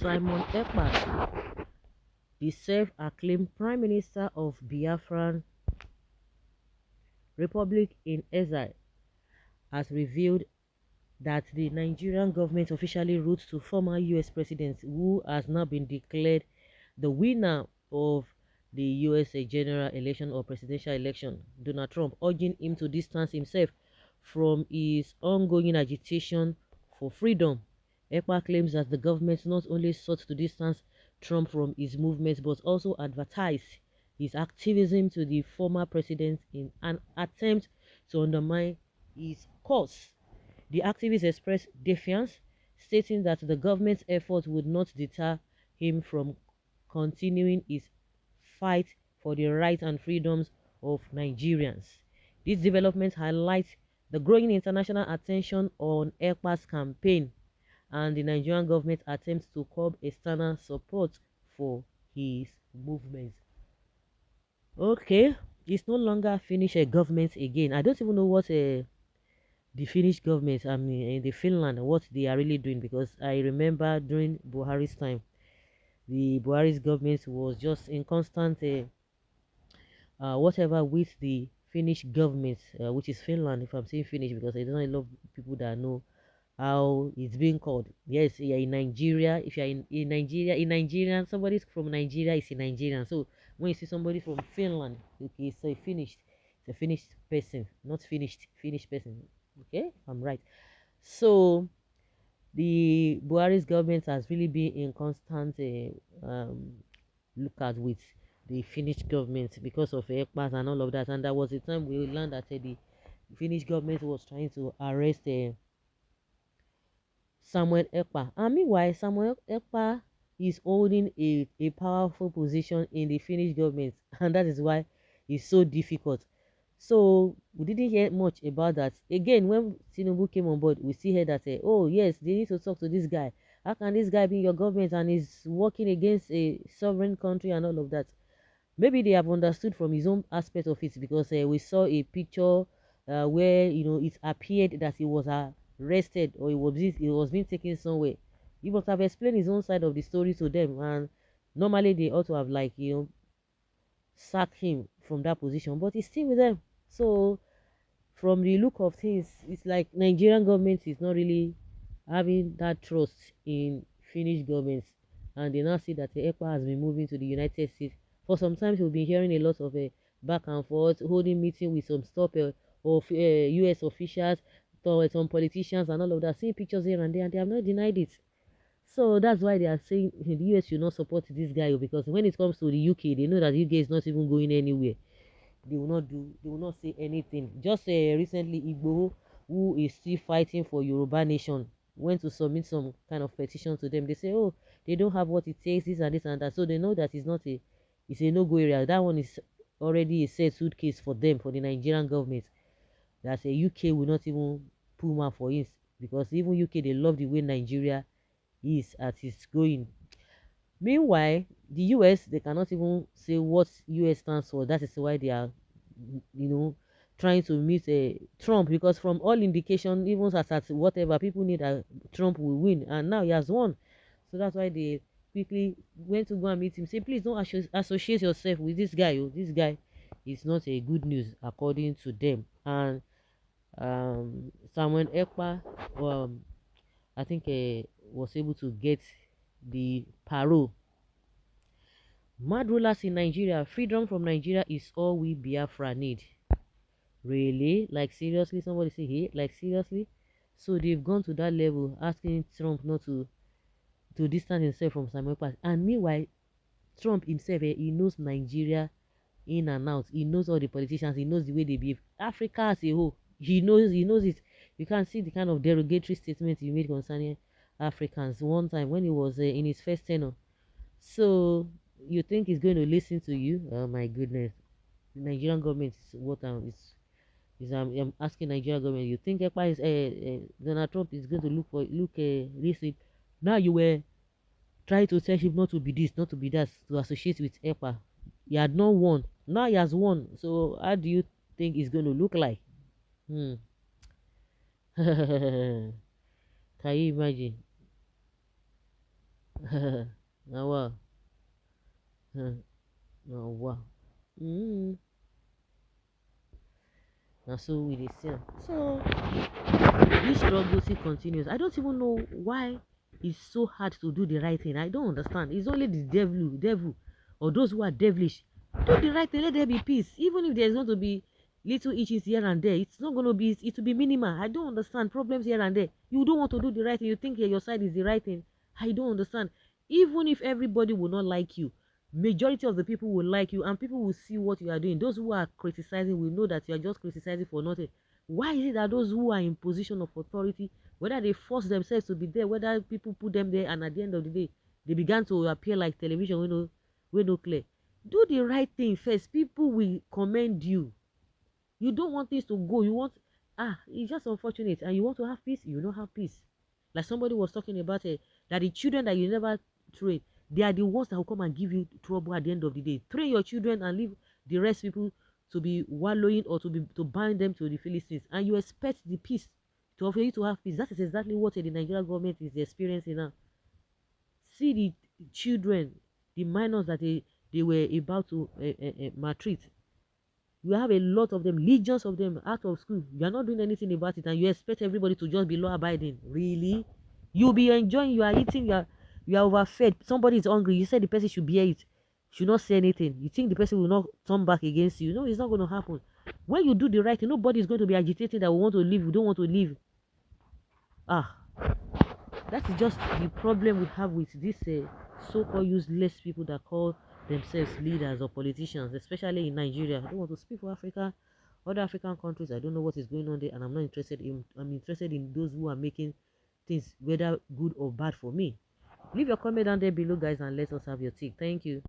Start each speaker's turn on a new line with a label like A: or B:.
A: Simon Ekpa'S, the self-acclaimed Prime Minister of Biafran Republic in exile, has revealed that the Nigerian government officially wrote to former US President who has now been declared the winner of the USA general election or presidential election, Donald Trump, urging him to distance himself from his ongoing agitation for freedom. EPA claims that the government not only sought to distance Trump from his movements but also advertised his activism to the former president in an attempt to undermine his cause. The activists expressed defiance, stating that the government's efforts would not deter him from continuing his fight for the rights and freedoms of Nigerians. This development highlights the growing international attention on Ekpa's campaign and the Nigerian government attempts to curb external support for his movement. Okay, it's no longer Finnish government again. I don't even know what the Finnish government, I mean, in the Finland, what they are really doing, because I remember during Buhari's time, the Buhari's government was just in constant whatever with the Finnish government, which is Finland, if I'm saying Finnish, because I don't know a lot of people that know how it's being called. Yes, you're in Nigeria. If you're in Nigeria, somebody from Nigeria is a Nigerian. So when you see somebody from Finland, okay, it's a finished person, not finished person. Okay, I'm right. So the Buhari's government has really been in constant lookout with the Finnish government because of Ekpa'S and all of that. And there was a time we learned that the Finnish government was trying to arrest Samuel Ekpa. And meanwhile, Samuel Ekpa is holding a powerful position in the Finnish government, and that is why it's so difficult. So we didn't hear much about that. Again, when Tinubu came on board, we see here that oh yes, they need to talk to this guy. How can this guy be in your government and is working against a sovereign country and all of that? Maybe they have understood from his own aspect of it, because we saw a picture where it appeared that he was arrested, or he was being taken somewhere. He must have explained his own side of the story to them, and normally they ought to have, like, sacked him from that position, but he's still with them. So from the look of things, it's like Nigerian government is not really having that trust in Finnish governments, and they now see that the EPA has been moving to the United States. For some time, we've been hearing a lot of back and forth, holding meeting with some stuff of U.S. officials, some politicians, and all of that, seeing pictures here and there, and they have not denied it. So that's why they are saying the US should not support this guy, because when it comes to the UK, they know that the UK is not even going anywhere. They will not say anything. Just recently, Igbo, who is still fighting for Yoruba nation, went to submit some kind of petition to them. They say, oh, they don't have what it takes, this and that. So they know that it's a no-go area. That one is already a set suitcase for them, for the Nigerian government. That a UK will not even pull man for it, because even UK, they love the way Nigeria is as it's going. Meanwhile, the US, they cannot even say what US stands for. That is why they are, you know, trying to meet Trump, because from all indication, even as at whatever, people need that Trump will win, and now he has won. So that's why they quickly went to go and meet him. Say, please don't associate yourself with this guy. Oh. This guy is not a good news according to them. And Samuel Ekpa, I think was able to get the parole. Mad rulers in Nigeria, freedom from Nigeria is all we Biafra need. Really? Like seriously? Somebody say, hey, like seriously? So they've gone to that level, asking Trump not to distance himself from Samuel Ekpa. And meanwhile, Trump himself, he knows Nigeria in and out. He knows all the politicians. He knows the way they behave. Africa as a whole, he knows it. You can see the kind of derogatory statement he made concerning Africans one time when he was in his first tenure. So you think he's going to listen to you? Oh my goodness. The Nigerian government is what I'm asking Nigerian government. You think Donald Trump is going to look listen? Now you were trying to tell him not to be this, not to be that, to associate with EPA. He had not won. Now he has won. So how do you think it's going to look like? Hmm. Can you imagine? Now wow. Now wow. Mm. Now so we dey see. So this struggle still continues. I don't even know why it's so hard to do the right thing. I don't understand. It's only the devil, or those who are devilish. Do the right thing. Let there be peace. Even if there's going to be little itches here and there, it's not going to be. It will be minimal. I don't understand problems here and there. You don't want to do the right thing. You think your side is the right thing. I don't understand. Even if everybody will not like you, majority of the people will like you, and people will see what you are doing. Those who are criticizing will know that you are just criticizing for nothing. Why is it that those who are in position of authority, whether they force themselves to be there, whether people put them there, and at the end of the day they began to appear like television, we no clear. Do the right thing first. People will commend you. You don't want things to go. You want, it's just unfortunate, and you want to have peace. You don't have peace. Like somebody was talking about it, that the children that you never train, they are the ones that will come and give you trouble at the end of the day. Train your children and leave the rest people to be wallowing, or to bind them to the Philistines, and you expect the peace to offer you to have peace. That is exactly what the Nigerian government is experiencing now. See the children, the minors that they were about to maltreat. You have a lot of them, legions of them out of school. You are not doing anything about it, and you expect everybody to just be law abiding. Really? You'll be enjoying, you are eating, you are overfed. Somebody is hungry. You said the person should bear it, should not say anything. You think the person will not turn back against you? No, it's not going to happen. When you do the right thing, nobody is going to be agitating that we want to leave, we don't want to leave. Ah, that is just the problem we have with this so-called useless people that call themselves leaders or politicians, especially in Nigeria. I don't want to speak for Africa, other African countries. I don't know what is going on there, and I'm not interested in. I'm interested in those who are making things, whether good or bad, for me. Leave your comment down there below, guys, and let us have your take. Thank you.